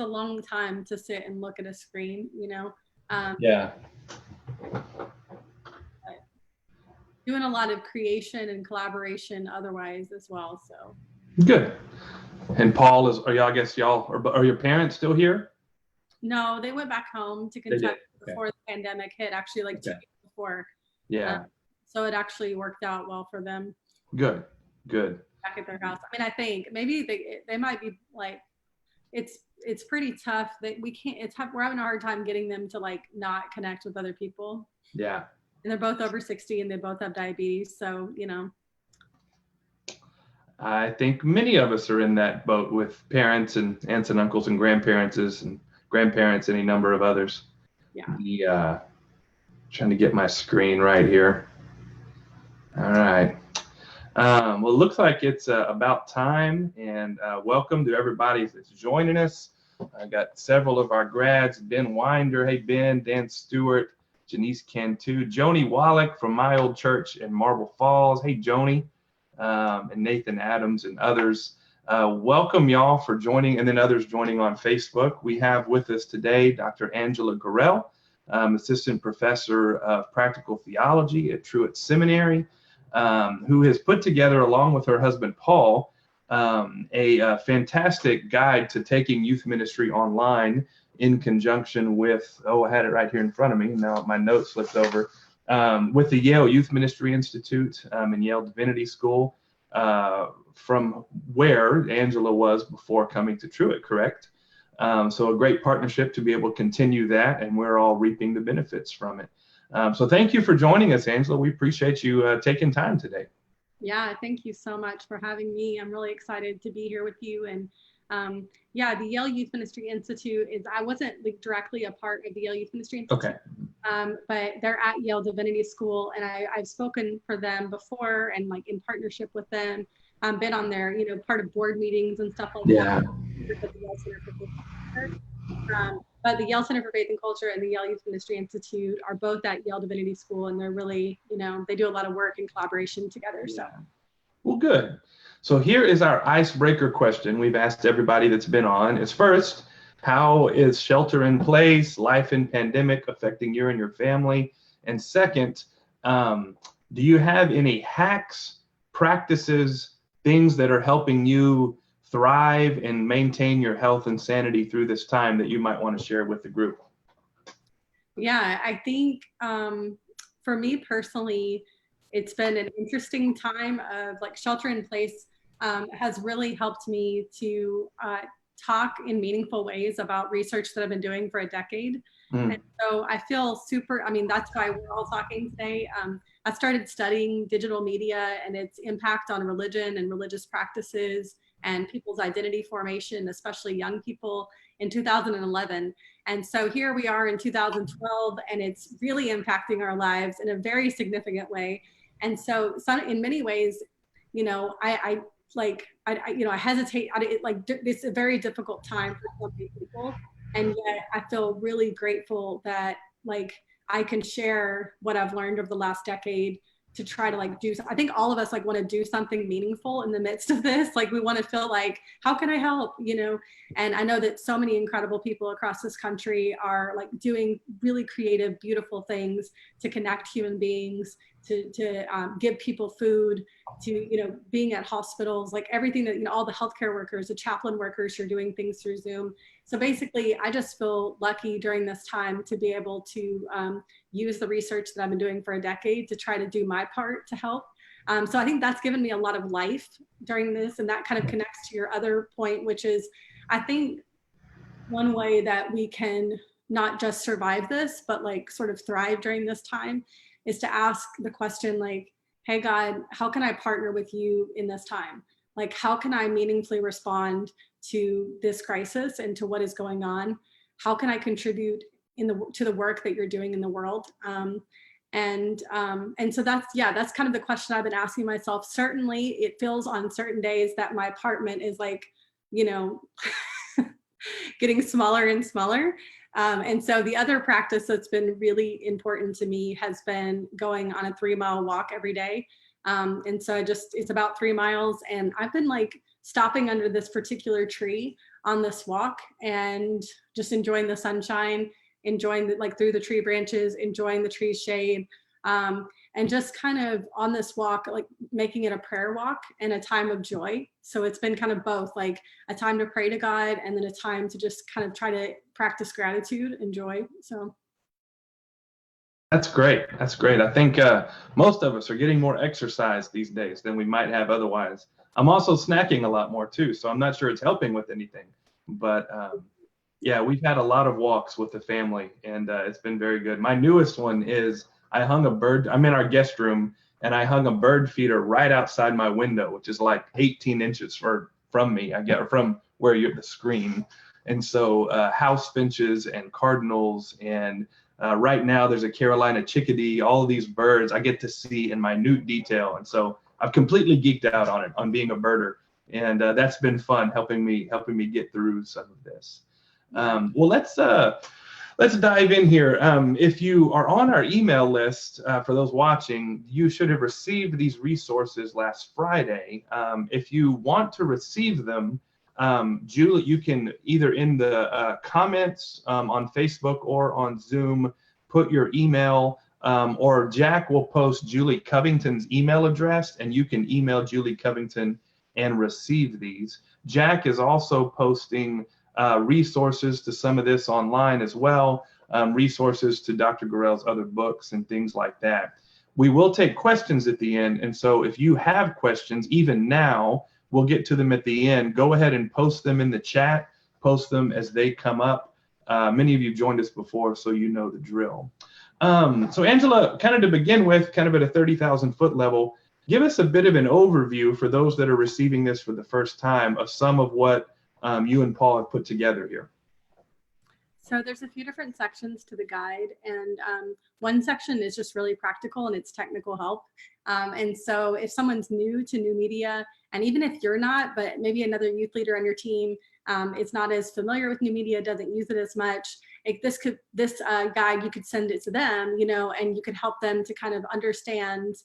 a long time to sit and look at a screen, you know. Yeah. Doing a lot of creation and collaboration otherwise as well. So Good. And Paul I guess are your parents still here? no, they went back home to Kentucky before the pandemic hit, actually like 2 weeks before. Yeah. So it actually worked out well for them. Good. Back at their house. I mean, I think maybe they might be like, it's pretty tough that we can't, we're having a hard time getting them to like not connect with other people. Yeah. And they're both over 60 and they both have diabetes. So, you know. I think many of us are in that boat with parents and aunts and uncles and grandparents, any number of others. Yeah. Trying to get my screen right here. All right. Well, it looks like it's about time, and welcome to everybody that's joining us. I got several of our grads, Ben Winder, hey Ben, Dan Stewart, Janice Cantu, Joni Wallach from my old church in Marble Falls, hey Joni, and Nathan Adams and others. Welcome y'all for joining, and then others joining on Facebook. We have with us today Dr. Angela Gorrell, Assistant Professor of Practical Theology at Truett Seminary, who has put together, along with her husband Paul, a fantastic guide to taking youth ministry online in conjunction with, I had it right here in front of me, now my notes slipped over, with the Yale Youth Ministry Institute and Yale Divinity School, from where Angela was before coming to Truett, correct? So a great partnership to be able to continue that, and we're all reaping the benefits from it. So thank you for joining us, Angela. We appreciate you taking time today. Yeah, thank you so much for having me. I'm really excited to be here with you. And yeah, the Yale Youth Ministry Institute I wasn't like directly a part of the Yale Youth Ministry Institute, but they're at Yale Divinity School, and I've spoken for them before and like in partnership with them. Been on their, part of board meetings and stuff like that. But the Yale Center for Faith and Culture and the Yale Youth Ministry Institute are both at Yale Divinity School, and they're really, they do a lot of work in collaboration together. So, well, good. So here is our icebreaker question we've asked everybody that's been on. Is first, how is shelter in place, life in pandemic affecting you and your family? And second, do you have any hacks, practices, things that are helping you thrive and maintain your health and sanity through this time that you might want to share with the group? Yeah, I think for me personally, it's been an interesting time of like shelter in place has really helped me to talk in meaningful ways about research that I've been doing for a decade. And so I feel that's why we're all talking today. I started studying digital media and its impact on religion and religious practices and people's identity formation, especially young people, in 2011. And so here we are in 2012, and it's really impacting our lives in a very significant way. And so in many ways, I hesitate. It's a very difficult time for so many people. And yet I feel really grateful that I can share what I've learned over the last decade to try to I think all of us want to do something meaningful in the midst of this. We want to feel like, how can I help? And I know that so many incredible people across this country are doing really creative, beautiful things to connect human beings, to give people food, to, being at hospitals, everything that, all the healthcare workers, the chaplain workers are doing things through Zoom. So basically, I just feel lucky during this time to be able to use the research that I've been doing for a decade to try to do my part to help. So I think that's given me a lot of life during this, and that kind of connects to your other point, which is, I think one way that we can not just survive this, but sort of thrive during this time is to ask the question hey God, how can I partner with you in this time? How can I meaningfully respond to this crisis and to what is going on? How can I contribute to the work that you're doing in the world? And so that's kind of the question I've been asking myself. Certainly it feels on certain days that my apartment is getting smaller and smaller. And so the other practice that's been really important to me has been going on a 3-mile walk every day. And so it's about 3 miles, and I've been stopping under this particular tree on this walk and just enjoying the sunshine, enjoying the, like through the tree branches, enjoying the tree shade, and just kind of on this walk, like making it a prayer walk and a time of joy. So it's been kind of both, like a time to pray to God and then a time to just kind of try to practice gratitude and joy. So That's great. That's great. I think most of us are getting more exercise these days than we might have otherwise. I'm also snacking a lot more too, so I'm not sure it's helping with anything. But yeah, we've had a lot of walks with the family, and it's been very good. My newest one is I hung a bird. I'm in our guest room, and I hung a bird feeder right outside my window, which is like 18 inches from me. I get from where you're the screen, and so house finches and cardinals and right now, there's a Carolina chickadee, all of these birds I get to see in minute detail. And so I've completely geeked out on it, on being a birder. And that's been fun helping me get through some of this. Well, let's dive in here. If you are on our email list, for those watching, you should have received these resources last Friday. If you want to receive them, Julie, you can either in the comments on Facebook or on Zoom put your email, or Jack will post Julie Covington's email address, and you can email Julie Covington and receive these. Jack is also posting resources to some of this online as well, resources to Dr. Gorrell's other books and things like that. We will take questions at the end, and so if you have questions, even now, we'll get to them at the end. Go ahead and post them in the chat. Post them as they come up. Many of you joined us before, so you know the drill. So Angela, kind of to begin with, kind of at a 30,000 foot level, give us a bit of an overview for those that are receiving this for the first time of some of what you and Paul have put together here. So there's a few different sections to the guide, and one section is just really practical and it's technical help. And so if someone's new to new media, and even if you're not, but maybe another youth leader on your team is not as familiar with new media, doesn't use it as much, this guide, you could send it to them, you know, and you could help them to kind of understand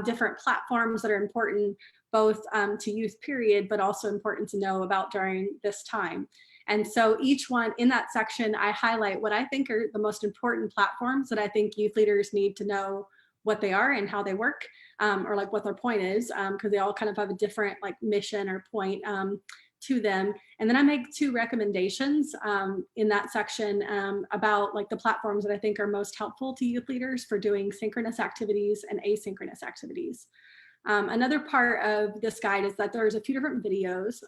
different platforms that are important both to youth period, but also important to know about during this time. And so each one in that section, I highlight what I think are the most important platforms that I think youth leaders need to know what they are and how they work, or like what their point is, because they all kind of have a different like mission or point to them. And then I make 2 recommendations in that section about like the platforms that I think are most helpful to youth leaders for doing synchronous activities and asynchronous activities. Another part of this guide is that there's a few different videos.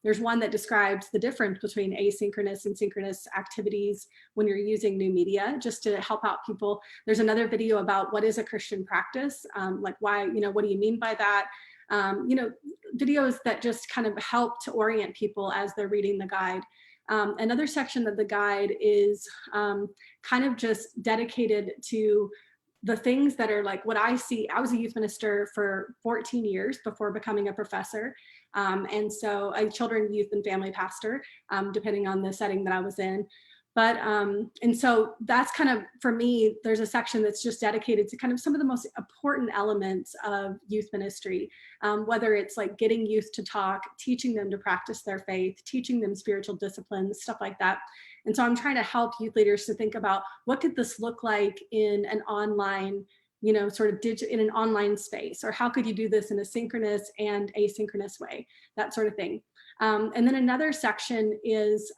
There's one that describes the difference between asynchronous and synchronous activities when you're using new media, just to help out people. There's another video about what is a Christian practice, like why, you know, what do you mean by that? You know, videos that just kind of help to orient people as they're reading the guide. Another section of the guide is kind of just dedicated to the things that are like what I see. I was a youth minister for 14 years before becoming a professor. And so a children, youth, and family pastor, depending on the setting that I was in. But, and so that's kind of, for me, there's a section that's just dedicated to kind of some of the most important elements of youth ministry, whether it's like getting youth to talk, teaching them to practice their faith, teaching them spiritual disciplines, stuff like that. And so I'm trying to help youth leaders to think about what could this look like in an online, you know, sort of in an online space, or how could you do this in a synchronous and asynchronous way, that sort of thing. And then another section is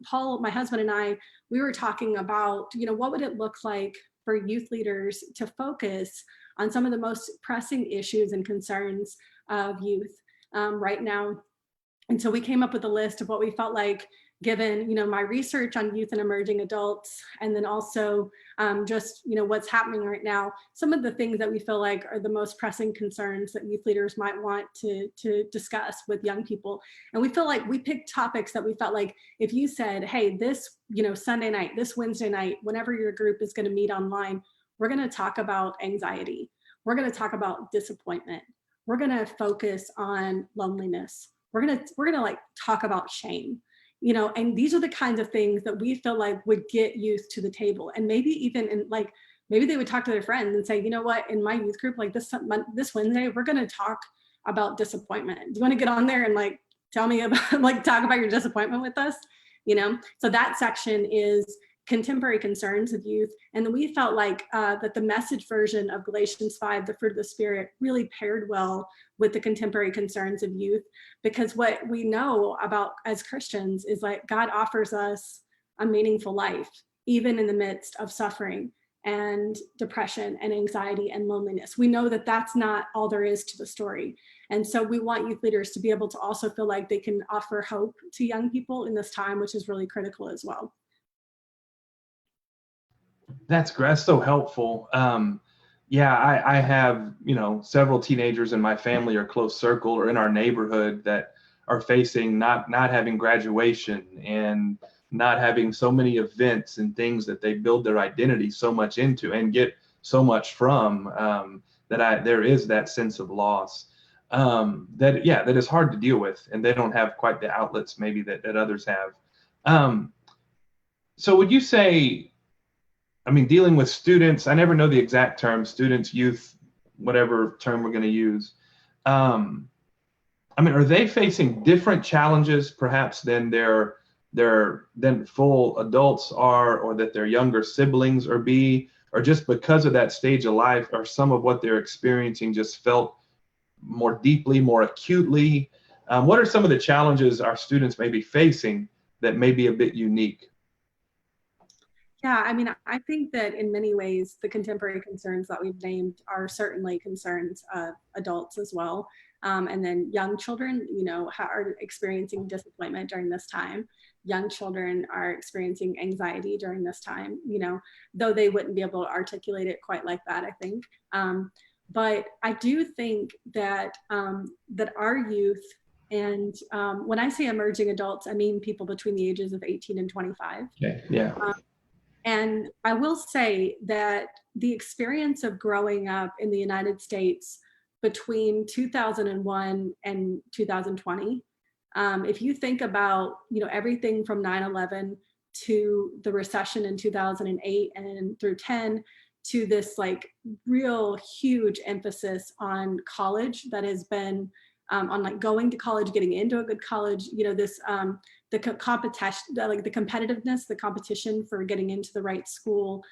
Paul, my husband, and I, we were talking about, you know, what would it look like for youth leaders to focus on some of the most pressing issues and concerns of youth right now. And so we came up with a list of what we felt like, given, you know, my research on youth and emerging adults, and then also just, you know, what's happening right now, some of the things that we feel like are the most pressing concerns that youth leaders might want to discuss with young people. And we feel like we picked topics that we felt like if you said, hey, this, you know, Sunday night, this Wednesday night, whenever your group is going to meet online, we're going to talk about anxiety. We're going to talk about disappointment. We're going to focus on loneliness. We're going to like talk about shame. You know, and these are the kinds of things that we feel like would get youth to the table. And maybe even in like, maybe they would talk to their friends and say, you know what, in my youth group, like this Wednesday, we're going to talk about disappointment. Do you want to get on there and like tell me about, like, talk about your disappointment with us, you know? So that section is contemporary concerns of youth. And then we felt like that the message version of Galatians 5, the fruit of the Spirit, really paired well with the contemporary concerns of youth, because what we know about as Christians is like God offers us a meaningful life, even in the midst of suffering and depression and anxiety and loneliness. We know that that's not all there is to the story. And so we want youth leaders to be able to also feel like they can offer hope to young people in this time, which is really critical as well. That's great. That's so helpful. Yeah, I have, several teenagers in my family or close circle or in our neighborhood that are facing not having graduation and not having so many events and things that they build their identity so much into and get so much from, there is that sense of loss, that is hard to deal with, and they don't have quite the outlets maybe that others have. So would you say, dealing with students, I never know the exact term, students, youth, whatever term we're going to use. Are they facing different challenges perhaps than than full adults are, or that their younger siblings or just because of that stage of life, or some of what they're experiencing just felt more deeply, more acutely? What are some of the challenges our students may be facing that may be a bit unique? Yeah, I think that in many ways, the contemporary concerns that we've named are certainly concerns of adults as well. And then young children, are experiencing disappointment during this time. Young children are experiencing anxiety during this time, though they wouldn't be able to articulate it quite like that, I think. But I do think that that our youth, and when I say emerging adults, I mean people between the ages of 18 and 25. Okay. Yeah. And I will say that the experience of growing up in the United States between 2001 and 2020, if you think about, everything from 9/11 to the recession in 2008 and through 10, to this like real huge emphasis on college that has been on like going to college, getting into a good college, this the competition, like the competitiveness, the competition for getting into the right school,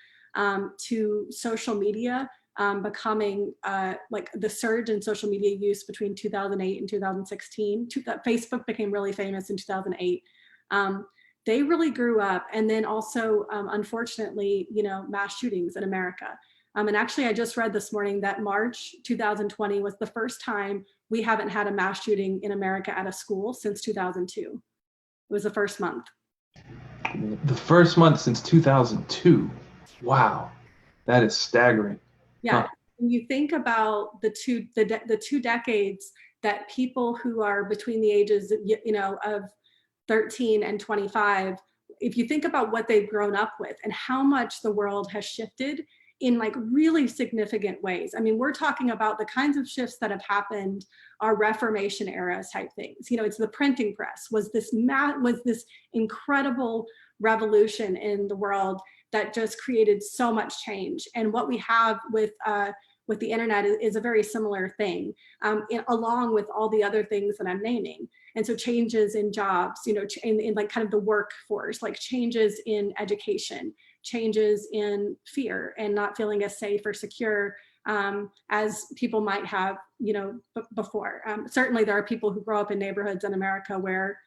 to social media becoming like the surge in social media use between 2008 and 2016. Facebook became really famous in 2008. They really grew up. And then also, unfortunately, mass shootings in America. And actually, I just read this morning that March 2020 was the first time we haven't had a mass shooting in America at a school since 2002. It was the first month. The first month since 2002. Wow, that is staggering. Yeah, huh. When you think about the two decades that people who are between the ages, of 13 and 25, if you think about what they've grown up with and how much the world has shifted in like really significant ways. We're talking about the kinds of shifts that have happened are Reformation era type things. It's the printing press was this incredible revolution in the world that just created so much change. And what we have with the internet is a very similar thing, along with all the other things that I'm naming. And so changes in jobs, in like kind of the workforce, like changes in education, changes in fear and not feeling as safe or secure as people might have, before. Certainly there are people who grow up in neighborhoods in America where,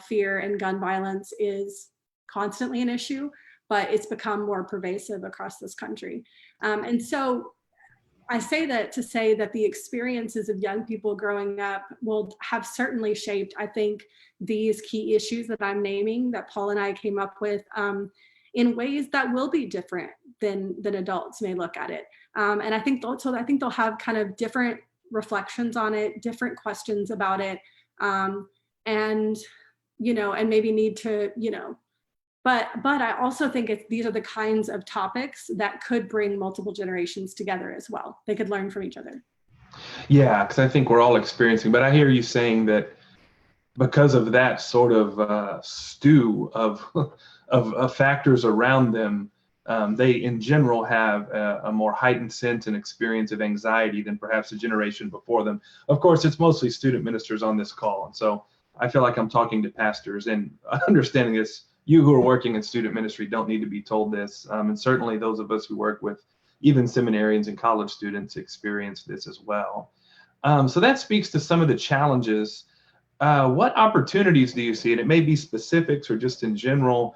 fear and gun violence is constantly an issue, but it's become more pervasive across this country. And so I say that to say that the experiences of young people growing up will have certainly shaped, I think, these key issues that I'm naming that Paul and I came up with in ways that will be different than adults may look at it. And I think they'll have kind of different reflections on it, different questions about it, and maybe need to, but I also think these are the kinds of topics that could bring multiple generations together as well. They could learn from each other. Yeah, because I think we're all experiencing, but I hear you saying that because of that sort of stew of factors around them, they in general have a more heightened sense and experience of anxiety than perhaps a generation before them. Of course, it's mostly student ministers on this call, and so I feel like I'm talking to pastors and understanding this. You who are working in student ministry don't need to be told this. And certainly those of us who work with even seminarians and college students experience this as well. So that speaks to some of the challenges. What opportunities do you see? And it may be specifics or just in general,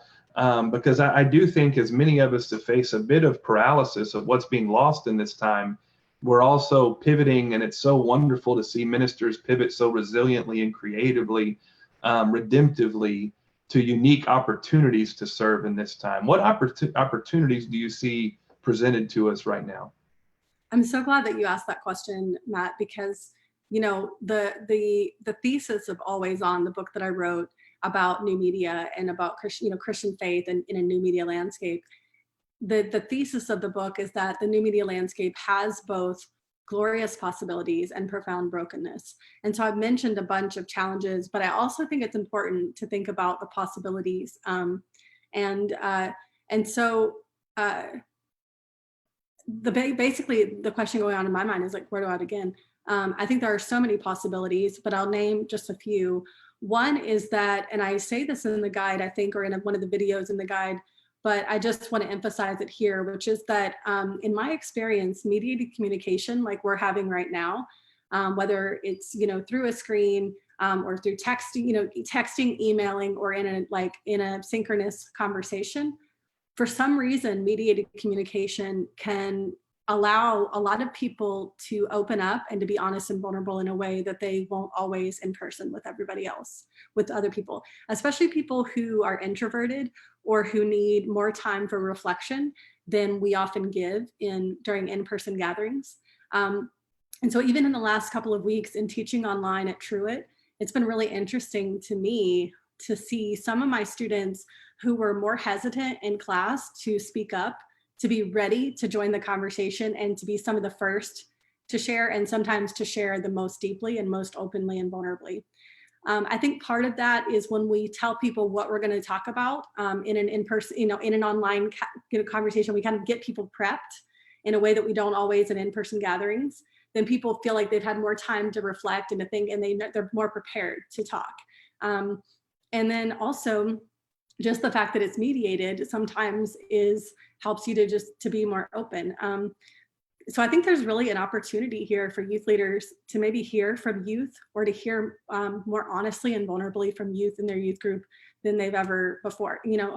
because I do think as many of us to face a bit of paralysis of what's being lost in this time, we're also pivoting, and it's so wonderful to see ministers pivot so resiliently and creatively, redemptively, to unique opportunities to serve in this time. What opportunities do you see presented to us right now? I'm so glad that you asked that question, Matt, because the thesis of Always On, the book that I wrote about new media and about Christian faith and in a new media landscape, the thesis of the book is that the new media landscape has both glorious possibilities and profound brokenness. And so I've mentioned a bunch of challenges, but I also think it's important to think about the possibilities. And so basically the question going on in my mind is like, where do I begin? I think there are so many possibilities, but I'll name just a few. One is that, and I say this in the guide, I think, or in one of the videos in the guide, but I just want to emphasize it here, which is that in my experience, mediated communication like we're having right now, whether it's through a screen or through texting, emailing, or in a synchronous conversation, for some reason, mediated communication can allow a lot of people to open up and to be honest and vulnerable in a way that they won't always in person with everybody else, with other people, especially people who are introverted or who need more time for reflection than we often give during in-person gatherings. And so even in the last couple of weeks in teaching online at Truett, it's been really interesting to me to see some of my students who were more hesitant in class to speak up, to be ready to join the conversation and to be some of the first to share, and sometimes to share the most deeply and most openly and vulnerably. I think part of that is when we tell people what we're going to talk about in an in-person, in an online conversation, we kind of get people prepped in a way that we don't always in in-person gatherings. Then people feel like they've had more time to reflect and to think, and they're more prepared to talk. And then also, just the fact that it's mediated sometimes helps you to be more open. So I think there's really an opportunity here for youth leaders to maybe hear from youth, or to hear more honestly and vulnerably from youth in their youth group than they've ever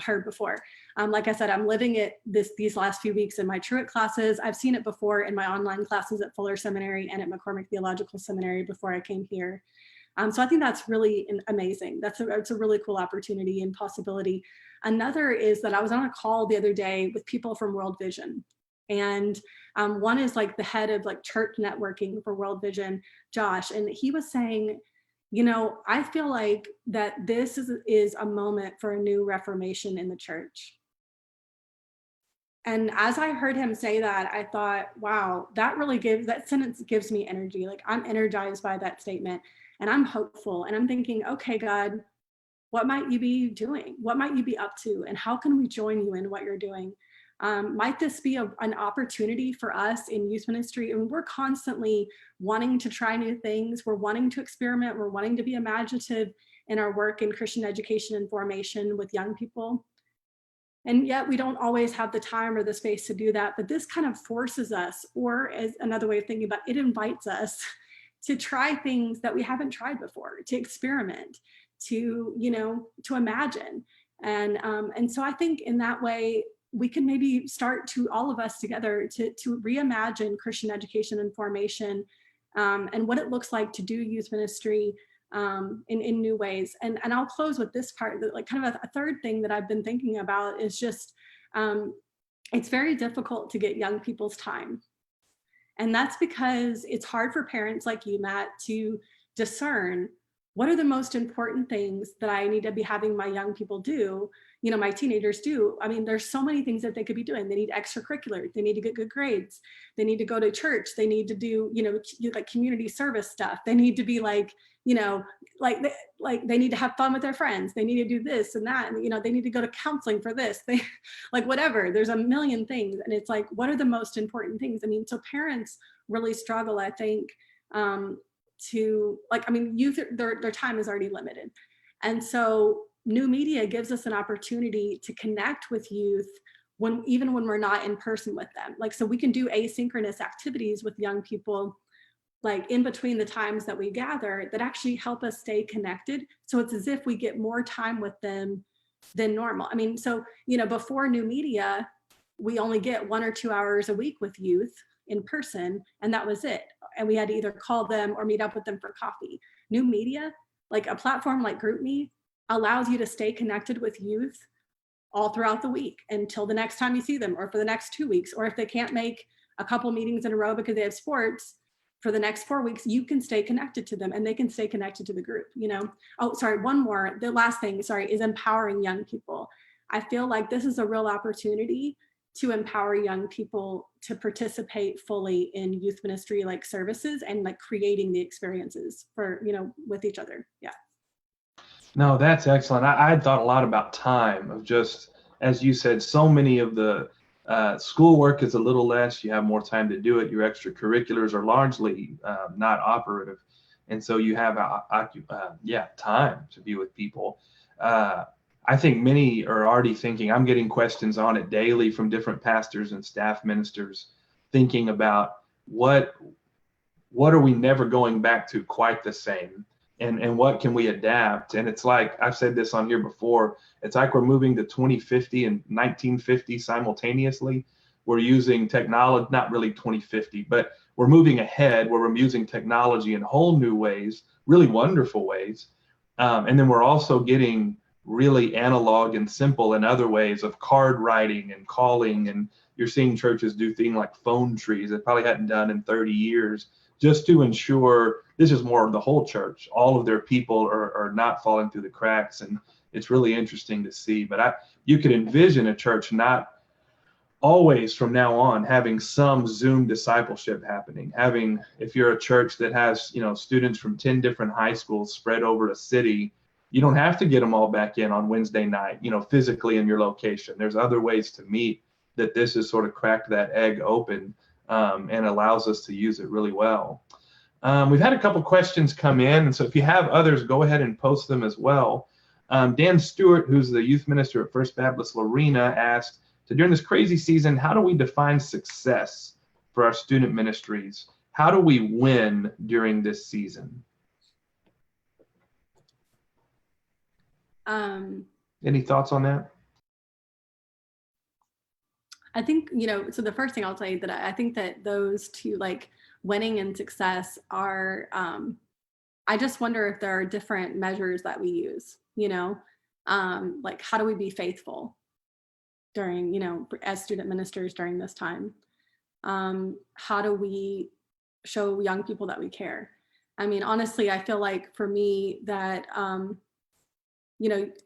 heard before. Like I said, I'm living it these last few weeks in my Truett classes. I've seen it before in my online classes at Fuller Seminary and at McCormick Theological Seminary before I came here. So I think that's really amazing. It's a really cool opportunity and possibility. Another is that I was on a call the other day with people from World Vision. And one is like the head of church networking for World Vision, Josh. And he was saying, I feel like that this is a moment for a new reformation in the church. And as I heard him say that, I thought, wow, that sentence gives me energy. Like, I'm energized by that statement. And I'm hopeful, and I'm thinking, okay, God, what might you be doing? What might you be up to? And how can we join you in what you're doing? Might this be an opportunity for us in youth ministry? And we're constantly wanting to try new things. We're wanting to experiment. We're wanting to be imaginative in our work in Christian education and formation with young people. And yet we don't always have the time or the space to do that. But this kind of forces us, or as another way of thinking about it, invites us to try things that we haven't tried before, to experiment, to imagine. And so I think in that way, we can maybe start to, all of us together, to reimagine Christian education and formation, and what it looks like to do youth ministry in new ways. And I'll close with this part, that kind of a third thing that I've been thinking about is just, it's very difficult to get young people's time. And that's because it's hard for parents like you, Matt, to discern what are the most important things that I need to be having my young people do, my teenagers do. I mean, there's so many things that they could be doing. They need extracurricular, they need to get good grades, they need to go to church, they need to do, like community service stuff. They need to be they need to have fun with their friends. They need to do this and that. And, they need to go to counseling for this. They whatever, there's a million things. And it's like, what are the most important things? I mean, so parents really struggle, I think, to, like, I mean, youth, their time is already limited. And so new media gives us an opportunity to connect with youth even when we're not in person with them. Like, so we can do asynchronous activities with young people, like in between the times that we gather, that actually help us stay connected. So it's as if we get more time with them than normal. I mean, so, before new media, we only get 1 or 2 hours a week with youth in person, and that was it. And we had to either call them or meet up with them for coffee. New media, like a platform like GroupMe, allows you to stay connected with youth all throughout the week until the next time you see them, or for the next 2 weeks, or if they can't make a couple meetings in a row because they have sports, for the next 4 weeks, you can stay connected to them and they can stay connected to the group, Oh, sorry, one more. The last thing, sorry, is empowering young people. I feel like this is a real opportunity to empower young people to participate fully in youth ministry like services and like creating the experiences for, with each other. Yeah. No, that's excellent. I had thought a lot about time, of just, as you said, so many of the schoolwork is a little less. You have more time to do it. Your extracurriculars are largely not operative. And so you have, time to be with people. I think many are already thinking, I'm getting questions on it daily from different pastors and staff ministers thinking about what are we never going back to quite the same, and what can we adapt. And it's like, I've said this on here before, it's like we're moving to 2050 and 1950 simultaneously. We're using technology, not really 2050, but we're moving ahead where we're using technology in whole new ways, really wonderful ways. And then we're also getting really analog and simple in other ways of card writing and calling. And you're seeing churches do things like phone trees that probably hadn't done in 30 years, just to ensure, this is more of the whole church, all of their people are not falling through the cracks. And it's really interesting to see. But you could envision a church not always from now on having some Zoom discipleship happening, if you're a church that has, students from 10 different high schools spread over a city, you don't have to get them all back in on Wednesday night, physically in your location. There's other ways to meet, that this has sort of cracked that egg open, and allows us to use it really well. We've had a couple questions come in, and so if you have others, go ahead and post them as well. Dan Stewart, who's the youth minister at First Baptist Lorena, asked, so during this crazy season, how do we define success for our student ministries? How do we win during this season? Any thoughts on that? I think, so the first thing I'll say that I think that those two, like winning and success, are, I just wonder if there are different measures that we use, like how do we be faithful during, as student ministers during this time? How do we show young people that we care? I mean, honestly, I feel like for me that,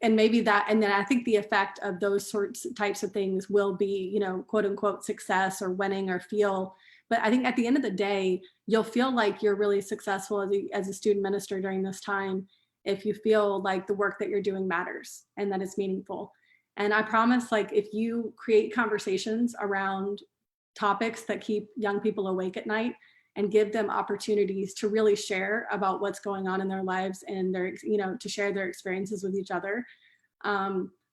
and maybe that, and then I think the effect of those types of things will be, quote unquote success or winning or feel. But I think at the end of the day, you'll feel like you're really successful as a student minister during this time if you feel like the work that you're doing matters and that it's meaningful. And I promise, like, if you create conversations around topics that keep young people awake at night and give them opportunities to really share about what's going on in their lives and their, to share their experiences with each other,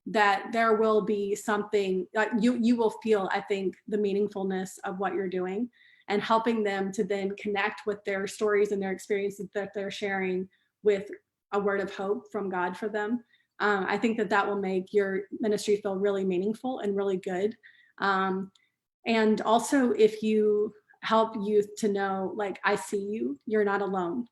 that there will be something, you will feel, I think, the meaningfulness of what you're doing, and helping them to then connect with their stories and their experiences that they're sharing with a word of hope from God for them. I think that will make your ministry feel really meaningful and really good. And also, if you help youth to know, like, I see you, you're not alone.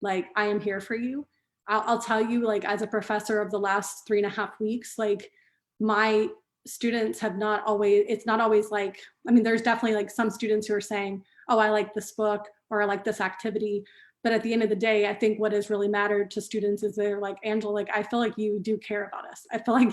Like, I am here for you. I'll tell you, like, as a professor of the last 3.5 weeks, like, my students have not always, it's not always like, I mean, there's definitely like some students who are saying, oh, I like this book or I like this activity. But at the end of the day, I think what has really mattered to students is they're like, Angela, like, I feel like you do care about us. I feel like,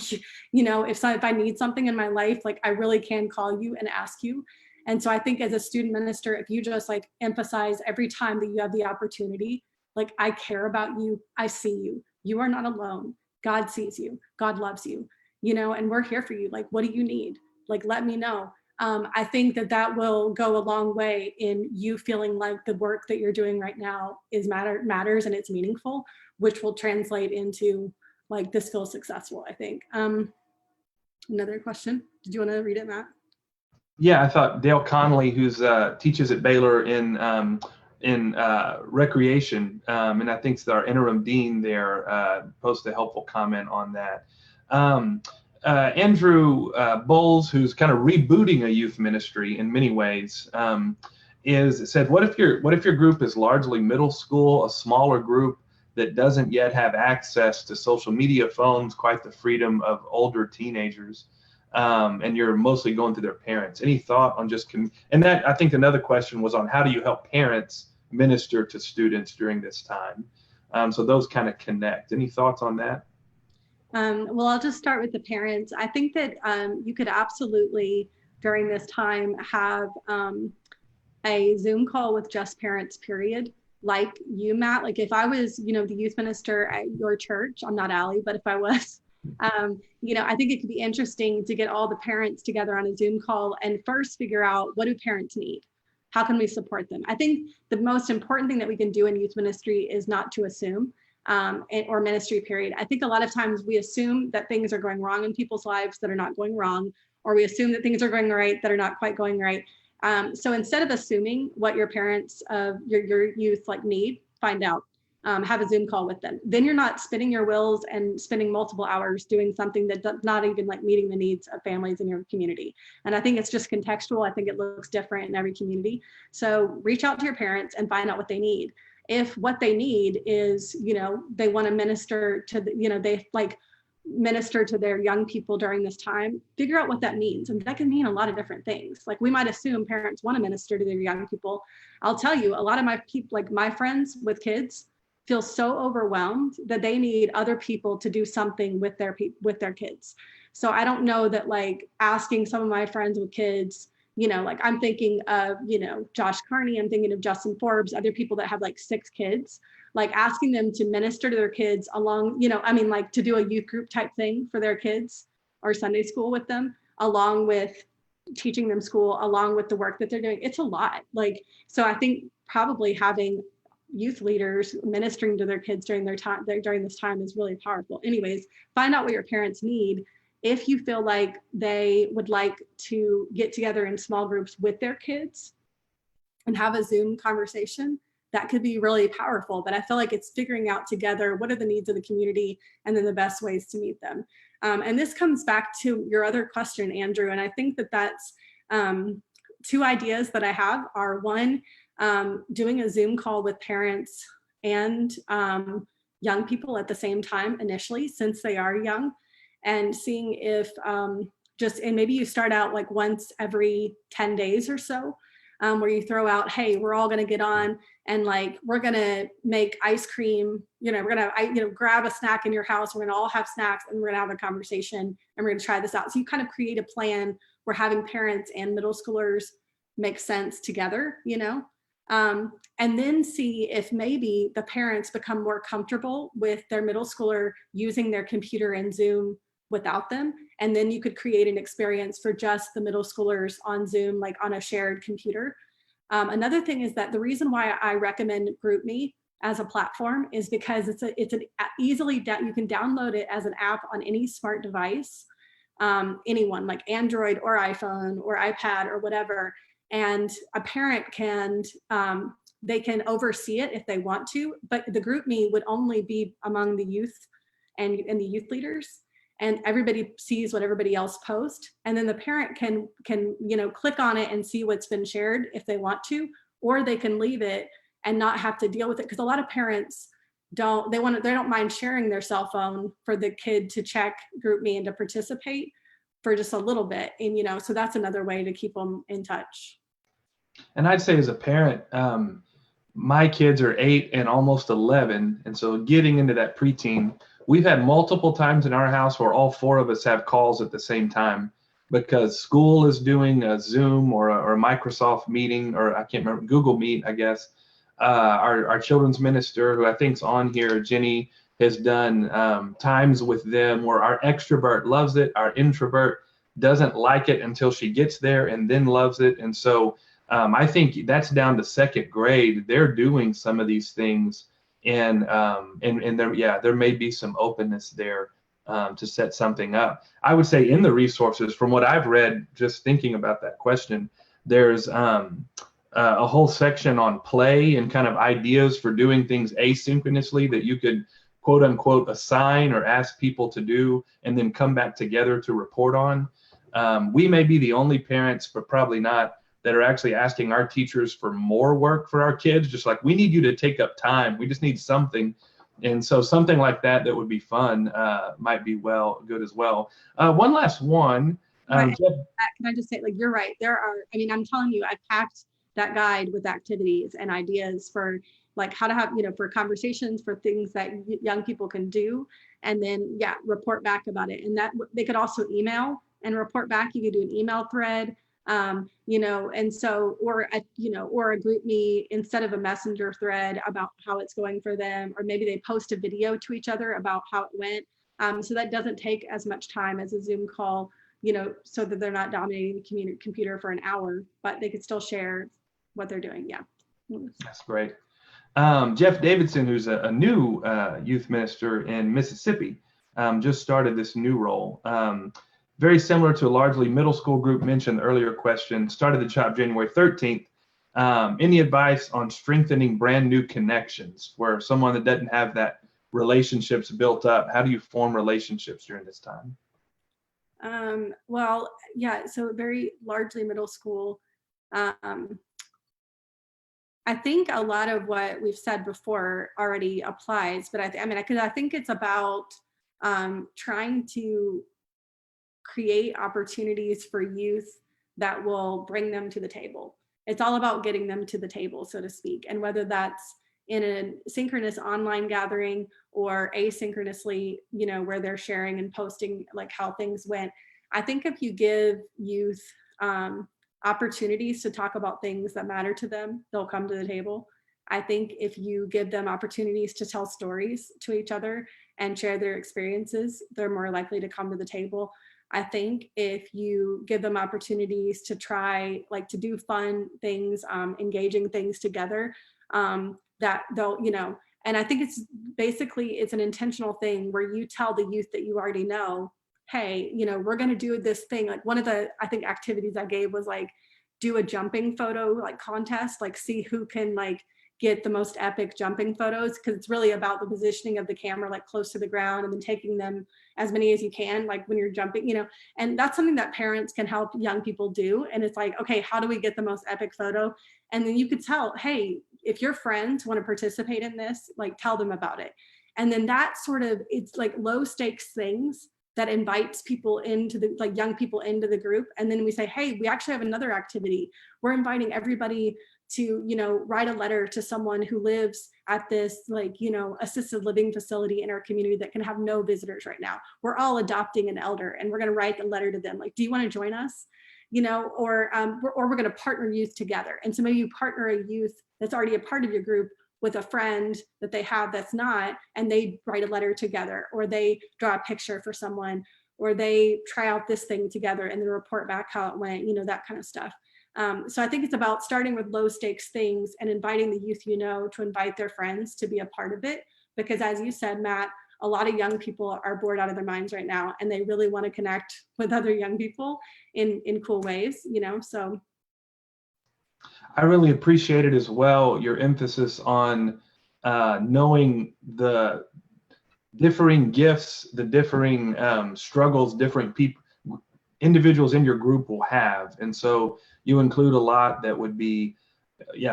if I need something in my life, like, I really can call you and ask you. And so I think as a student minister, if you just like emphasize every time that you have the opportunity, like, I care about you, I see you, you are not alone. God sees you, God loves you, and we're here for you. Like, what do you need? Like, let me know. I think that will go a long way in you feeling like the work that you're doing right now matters and it's meaningful, which will translate into like this feels successful, I think. Another question. Did you want to read it, Matt? Yeah, I thought Dale Connolly, who's teaches at Baylor in recreation, and I think our interim dean there, posted a helpful comment on that. Andrew Bowles, who's kind of rebooting a youth ministry in many ways, said, what if your group is largely middle school, a smaller group that doesn't yet have access to social media, phones, quite the freedom of older teenagers, and you're mostly going through their parents? Any thought on just and that, I think another question was on how do you help parents minister to students during this time? So those kind of connect. Any thoughts on that? Well, I'll just start with the parents. I think that you could absolutely, during this time, have a Zoom call with just parents, period. Like you, Matt, like if I was, the youth minister at your church, I'm not Allie, but if I was, I think it could be interesting to get all the parents together on a Zoom call and first figure out, what do parents need? How can we support them? I think the most important thing that we can do in youth ministry is not to assume. Or ministry, period. I think a lot of times we assume that things are going wrong in people's lives that are not going wrong, or we assume that things are going right that are not quite going right. So instead of assuming what your parents of your youth like need, find out, have a Zoom call with them. Then you're not spinning your wheels and spending multiple hours doing something that does not even like meeting the needs of families in your community. And I think it's just contextual. I think it looks different in every community. So reach out to your parents and find out what they need. If what they need is, they want to minister to, they like minister to their young people during this time, figure out what that means. And that can mean a lot of different things. Like we might assume parents want to minister to their young people. I'll tell you, a lot of my people, like my friends with kids, feel so overwhelmed that they need other people to do something with their kids. So I don't know that like asking some of my friends with kids, like I'm thinking of, Josh Carney, I'm thinking of Justin Forbes, other people that have like 6 kids, like asking them to minister to their kids along, like to do a youth group type thing for their kids or Sunday school with them, along with teaching them school, along with the work that they're doing. It's a lot. Like, so I think probably having youth leaders ministering to their kids during this time is really powerful. Anyways, find out what your parents need. If you feel like they would like to get together in small groups with their kids and have a Zoom conversation, that could be really powerful. But I feel like it's figuring out together what are the needs of the community and then the best ways to meet them. And this comes back to your other question, Andrew. And I think that's 2 ideas that I have are, one, doing a Zoom call with parents and young people at the same time initially, since they are young, and seeing if and maybe you start out like once every 10 days or so, where you throw out, hey, we're all going to get on and like, we're going to make ice cream, we're going to, grab a snack in your house. We're going to all have snacks and we're going to have a conversation and we're going to try this out. So you kind of create a plan where having parents and middle schoolers make sense together, and then see if maybe the parents become more comfortable with their middle schooler using their computer and Zoom without them. And then you could create an experience for just the middle schoolers on Zoom, like on a shared computer. Another thing is that the reason why I recommend GroupMe as a platform is because it's an easily, you can download it as an app on any smart device, anyone like Android or iPhone or iPad or whatever. And a parent they can oversee it if they want to, but the GroupMe would only be among the youth and the youth leaders. And everybody sees what everybody else posts. And then the parent can click on it and see what's been shared if they want to, or they can leave it and not have to deal with it. Because a lot of parents they don't mind sharing their cell phone for the kid to check GroupMe and to participate for just a little bit. And, so that's another way to keep them in touch. And I'd say as a parent, my kids are 8 and almost 11. And so getting into that preteen, we've had multiple times in our house where all 4 of us have calls at the same time because school is doing a Zoom or a Microsoft meeting, or I can't remember, Google Meet, I guess. Our children's minister, who I think's on here, Jenny, has done times with them where our extrovert loves it, our introvert doesn't like it until she gets there and then loves it. And so I think that's down to second grade. They're doing some of these things, and there, yeah, there may be some openness there to set something up. I would say in the resources, from what I've read, just thinking about that question, there's a whole section on play and kind of ideas for doing things asynchronously that you could quote unquote assign or ask people to do and then come back together to report on. We may be the only parents, but probably not, that are actually asking our teachers for more work for our kids, just like, we need you to take up time. We just need something. And so something like that would be fun might be good as well. One last one. Can I just say, like, you're right. There are, I mean, I'm telling you, I packed that guide with activities and ideas for like how to have, for conversations, for things that young people can do. And then, yeah, report back about it. And that they could also email and report back. You could do an email thread, and so, or a group me instead of a messenger thread about how it's going for them, or maybe they post a video to each other about how it went. So that doesn't take as much time as a Zoom call, so that they're not dominating the computer for an hour, but they could still share what they're doing. Yeah. That's great. Jeff Davidson, who's a new youth minister in Mississippi, just started this new role. Very similar to a largely middle school group mentioned in the earlier question, started the job January 13th. Any advice on strengthening brand new connections where someone that doesn't have that relationships built up? How do you form relationships during this time? Well, yeah, so very largely middle school. I think a lot of what we've said before already applies, but I think it's about trying to create opportunities for youth that will bring them to the table. It's all about getting them to the table, so to speak. And whether that's in a synchronous online gathering or asynchronously, where they're sharing and posting like how things went. I think if you give youth opportunities to talk about things that matter to them, they'll come to the table. I think if you give them opportunities to tell stories to each other and share their experiences, they're more likely to come to the table. I think if you give them opportunities to try, like, to do fun things, engaging things together, that they'll, and I think it's an intentional thing where you tell the youth that you already know, hey, we're going to do this thing. Like, one of the, I think, activities I gave was like, do a jumping photo like contest, like see who can like get the most epic jumping photos, because it's really about the positioning of the camera like close to the ground and then taking them as many as you can, like when you're jumping, and that's something that parents can help young people do. And it's like, okay, how do we get the most epic photo? And then you could tell, hey, if your friends want to participate in this, like, tell them about it. And then that sort of, it's like low stakes things that invites people into the, like, young people into the group. And then we say, hey, we actually have another activity. We're inviting everybody to, write a letter to someone who lives at this, like, assisted living facility in our community that can have no visitors right now. We're all adopting an elder and we're going to write a letter to them. Like, do you want to join us? Or we're going to partner youth together. And so maybe you partner a youth that's already a part of your group with a friend that they have that's not, and they write a letter together, or they draw a picture for someone, or they try out this thing together and then report back how it went, that kind of stuff. So I think it's about starting with low stakes things and inviting the youth, to invite their friends to be a part of it. Because as you said, Matt, a lot of young people are bored out of their minds right now, and they really want to connect with other young people in cool ways, so. I really appreciate it as well, your emphasis on knowing the differing gifts, the differing struggles, different people, individuals in your group will have. And so you include a lot that would be,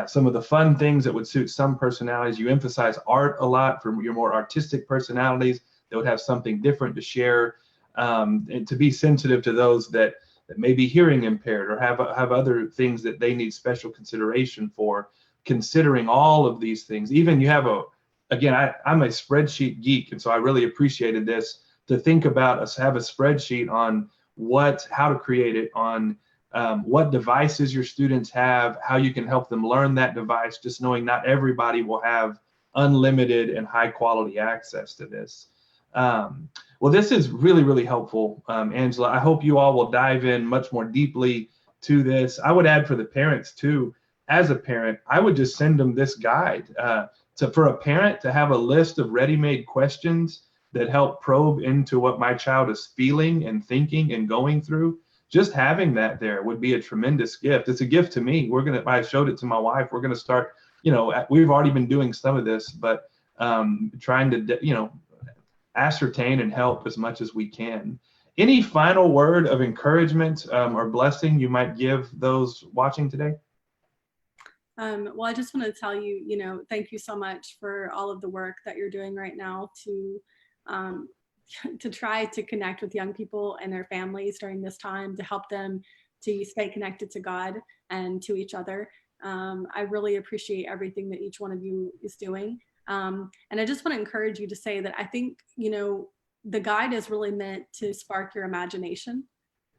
some of the fun things that would suit some personalities. You emphasize art a lot for your more artistic personalities that would have something different to share, and to be sensitive to those that may be hearing impaired or have other things that they need special consideration for, considering all of these things. Even you have I'm a spreadsheet geek, and so I really appreciated this, to think about us, have a spreadsheet on how to create it, on what devices your students have, how you can help them learn that device, just knowing not everybody will have unlimited and high quality access to this. Well, this is really, really helpful, Angela. I hope you all will dive in much more deeply to this. I would add for the parents too. As a parent, I would just send them this guide for a parent to have a list of ready-made questions that help probe into what my child is feeling and thinking and going through. Just having that there would be a tremendous gift. It's a gift to me. I showed it to my wife. We're gonna start, we've already been doing some of this, but trying to, ascertain and help as much as we can. Any final word of encouragement or blessing you might give those watching today? Well, I just want to tell you, thank you so much for all of the work that you're doing right now to try to connect with young people and their families during this time, to help them to stay connected to God and to each other. I really appreciate everything that each one of you is doing. And I just want to encourage you to say that I think, the guide is really meant to spark your imagination.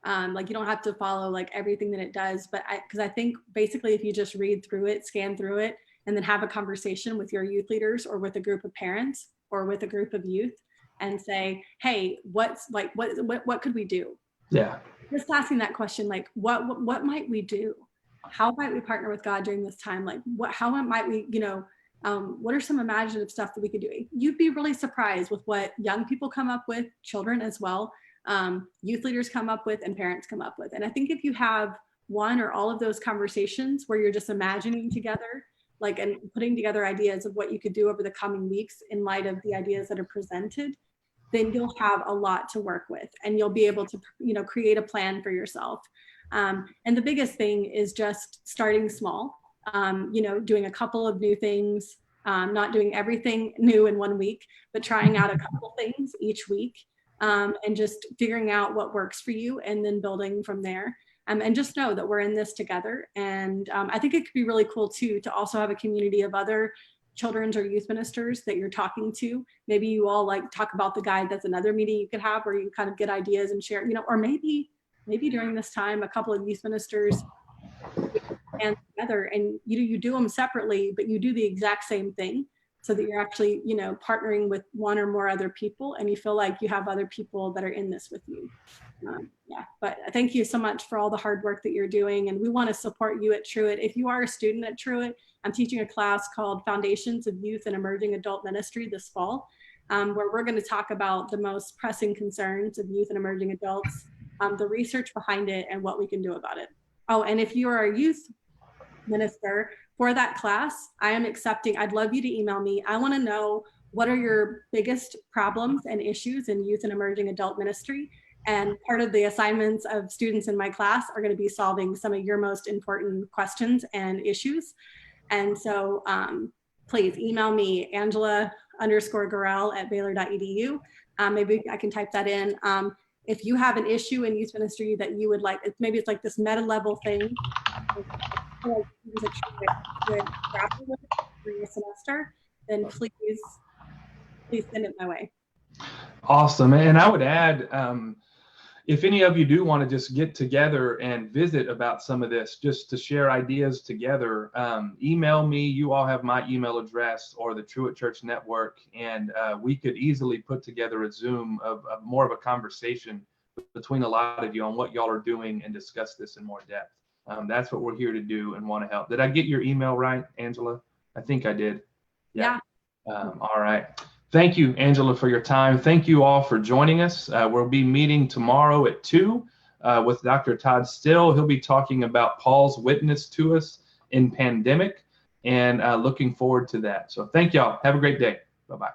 Like you don't have to follow like everything that it does, but because I think basically if you just read through it, scan through it, and then have a conversation with your youth leaders or with a group of parents or with a group of youth and say, hey, what could we do? Yeah. Just asking that question, like, what might we do? How might we partner with God during this time? Like how might we, what are some imaginative stuff that we could do? You'd be really surprised with what young people come up with, children as well, youth leaders come up with, and parents come up with. And I think if you have one or all of those conversations where you're just imagining together, like, and putting together ideas of what you could do over the coming weeks in light of the ideas that are presented, then you'll have a lot to work with and you'll be able to, create a plan for yourself. And the biggest thing is just starting small. Doing a couple of new things, not doing everything new in 1 week, but trying out a couple things each week, and just figuring out what works for you and then building from there. And just know that we're in this together. And I think it could be really cool too, to also have a community of other children's or youth ministers that you're talking to. Maybe you all like talk about the guide. That's another meeting you could have where you kind of get ideas and share, or maybe during this time, a couple of youth ministers and together, and you do them separately, but you do the exact same thing so that you're actually, partnering with one or more other people and you feel like you have other people that are in this with you. But thank you so much for all the hard work that you're doing. And we want to support you at Truett. If you are a student at Truett, I'm teaching a class called Foundations of Youth and Emerging Adult Ministry this fall, where we're going to talk about the most pressing concerns of youth and emerging adults, the research behind it, and what we can do about it. Oh, and if you are a youth minister for that class, I'd love you to email me. I want to know what are your biggest problems and issues in youth and emerging adult ministry. And part of the assignments of students in my class are going to be solving some of your most important questions and issues. And so please email me, Angela_Gorrell@Baylor.edu. Maybe I can type that in. If you have an issue in youth ministry that you would like, maybe it's like this meta level thing, for your semester, then please send it my way. Awesome. And I would add, if any of you do want to just get together and visit about some of this, just to share ideas together, email me. You all have my email address or the Truett Church Network, and we could easily put together a Zoom of more of a conversation between a lot of you on what y'all are doing and discuss this in more depth. That's what we're here to do and want to help. Did I get your email right, Angela? I think I did. Yeah. All right. Thank you, Angela, for your time. Thank you all for joining us. We'll be meeting tomorrow at 2 with Dr. Todd Still. He'll be talking about Paul's witness to us in pandemic, and looking forward to that. So thank y'all. Have a great day. Bye-bye.